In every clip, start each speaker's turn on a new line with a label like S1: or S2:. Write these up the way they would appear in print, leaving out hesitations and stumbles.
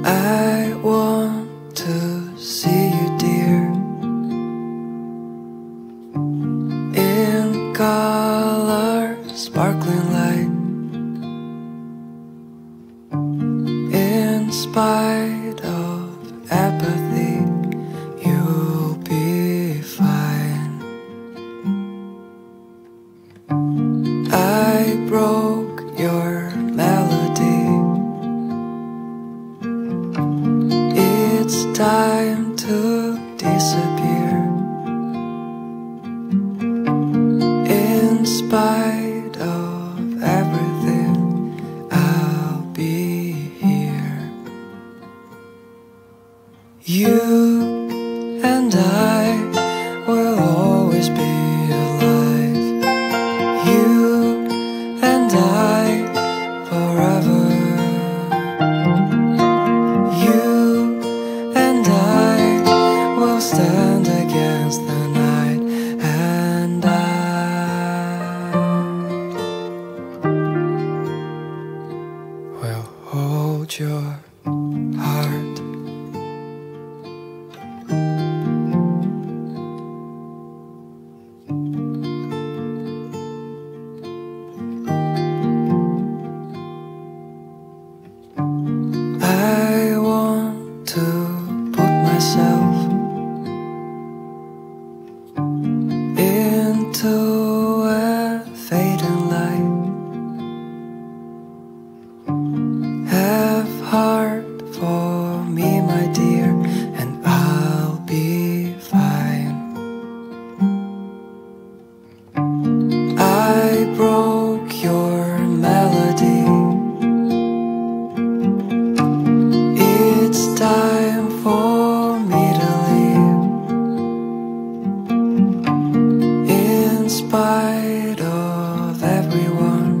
S1: I want to see you, dear, in color, sparkling light. In spite of apathy, you'll be fine. I broke your melody. It's time to disappear. In spite of everything, I'll be here. You and I will always be alive. You and I forever. You and I will stand against the night, and I will hold your heart. I want to put myself into a fading light. Have heart for me, my dear, and I'll be fine. I broke your melody. It's time for me to leave. In spite of everyone,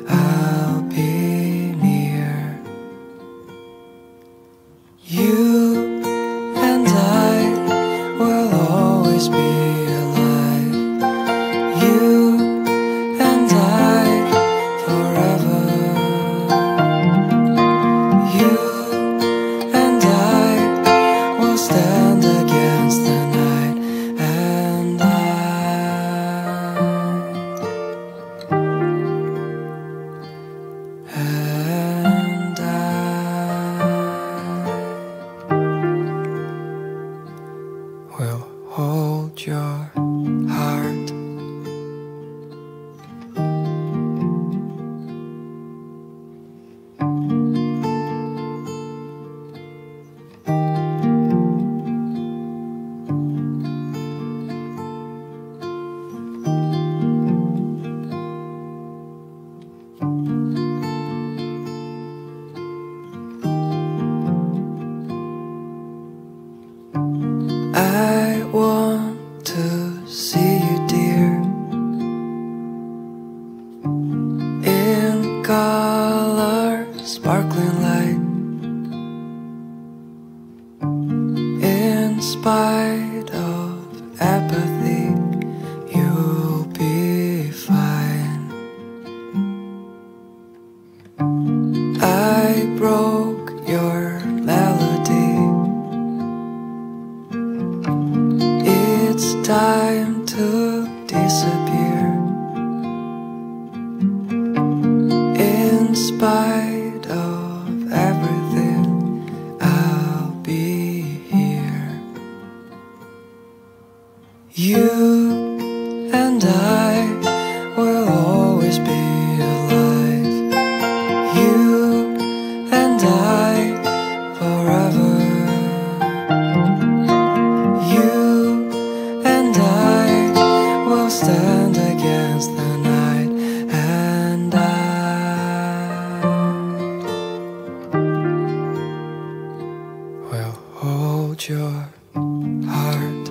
S1: I'll be near. You and I will always be alive. You and I forever. You and I will stand against the night, and I will hold your heart. I want to see you, dear, in color, sparkling light. In spite of apathy, you'll be fine. I broke your melody. It's time to disappear. In spite of everything, I'll be here. You and I will always be alive. You and I forever. You and I will stand against the night, and I will hold your heart.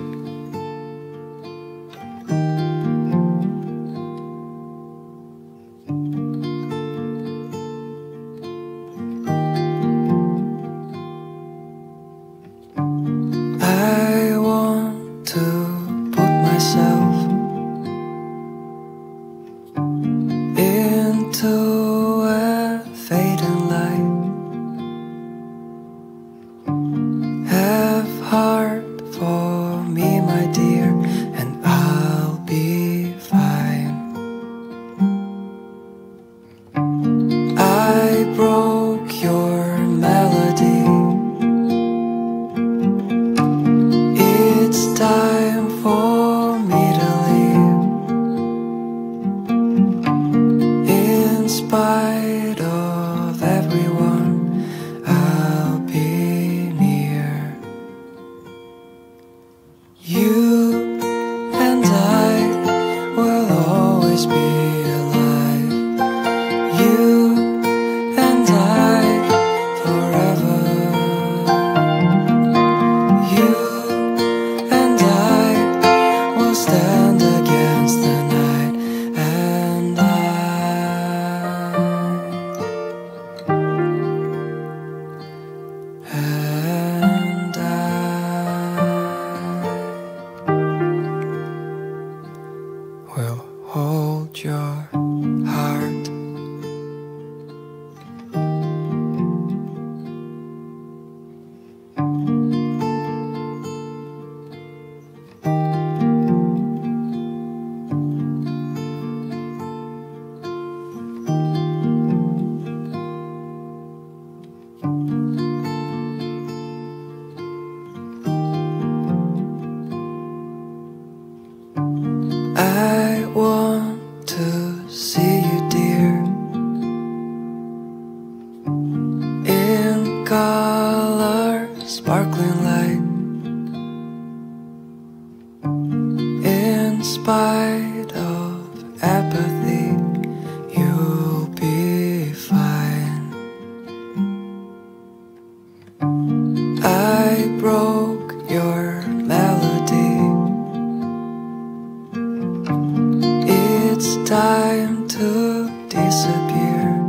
S1: I want to see you, dear, in color, sparkling light. In spite of apathy, you'll be fine. I broke your melody. It's time to disappear.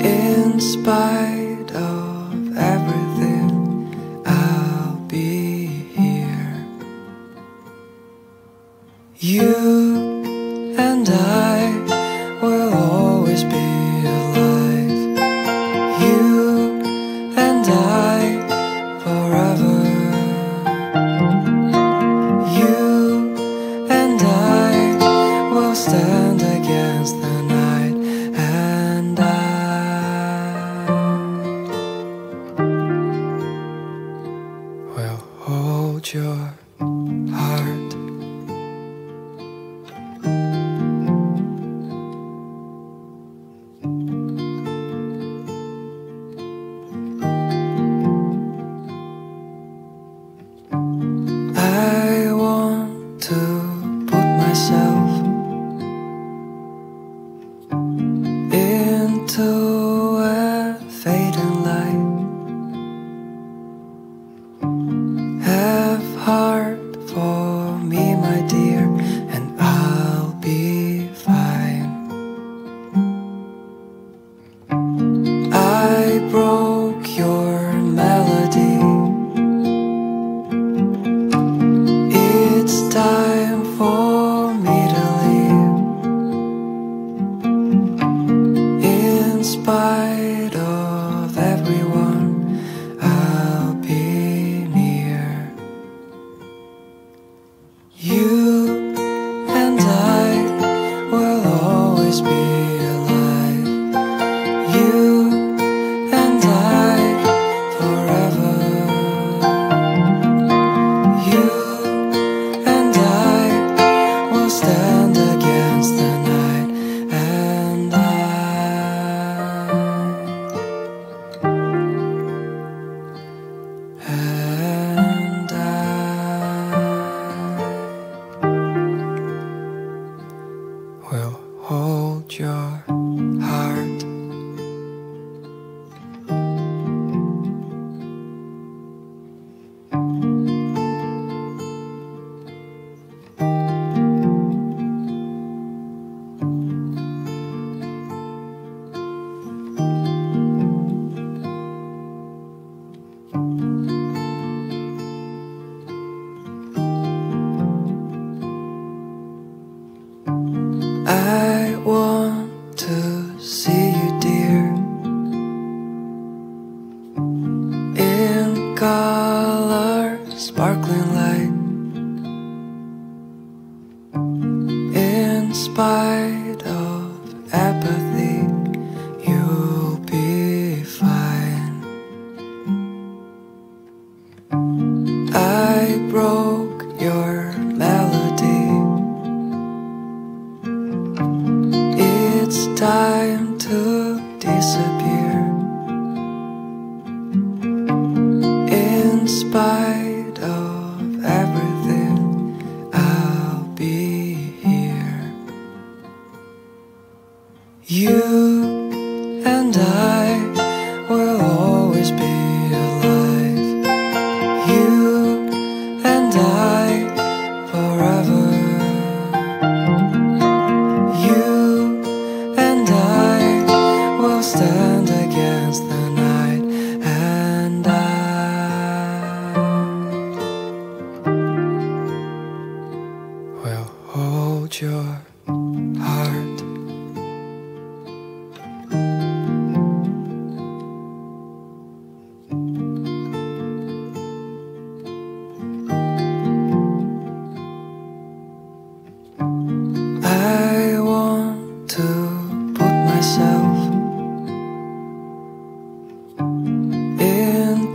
S1: In spite of everything, I'll be here. You and I will always be alive. You and I forever. You and I will stand against the night, and I will hold your heart. I want to put myself into a fading light. Have heart for me, my dear, and I'll be fine. I broke your melody. It's time for me to leave. In spite of everyone, I'll be near. You and I will always be alive. You and I forever. You and I will stand against the night, and I will hold your heart. I want to see you, dear, in color, sparkling light. In spite of apathy, you'll be fine. I broke your melody. It's time to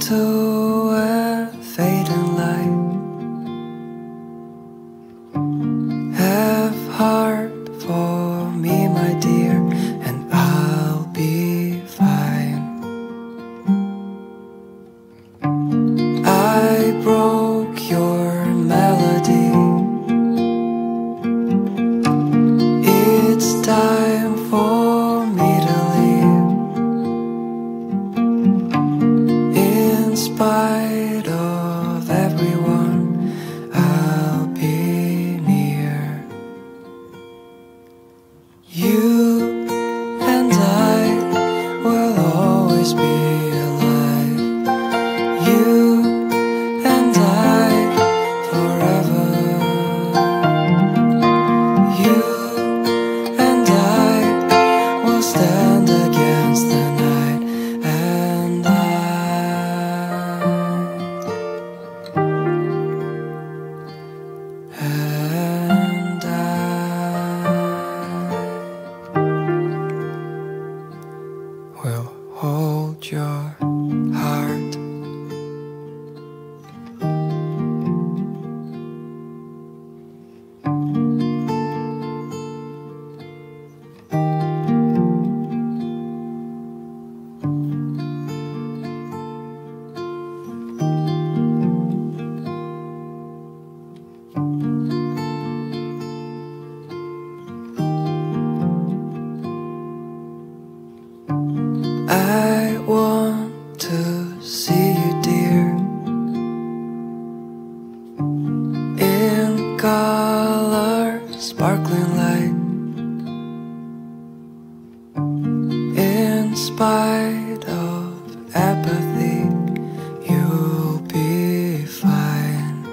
S1: into a fading light. Have heart for me, my dear, and I'll be fine. I broke your melody. It's time for me to leave. In spite of everyone, I'll be near. You and I will always be alive. You and I forever. You and I will stand against the night, and I will hold your heart. I want to see you, dear, in color, sparkling light. In spite of apathy, you'll be fine.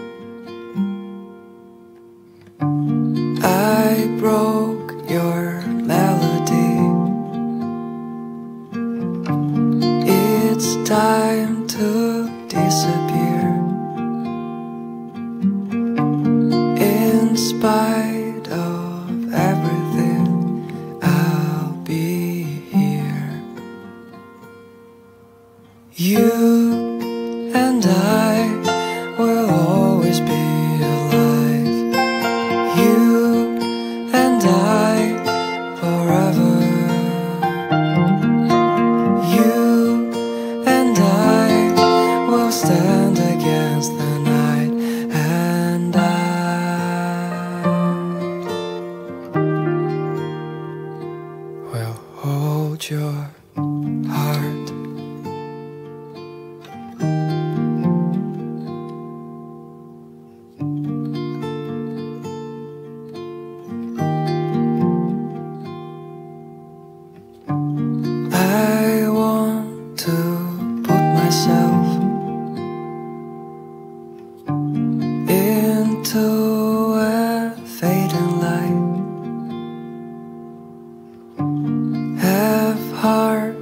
S1: I broke your melody. It's time to disappear. In spite of everything, I'll be here. You and I will always be alive. You and I forever. You and I will stand against the night, and I will hold your heart. I want to put myself into a fading light. Have heart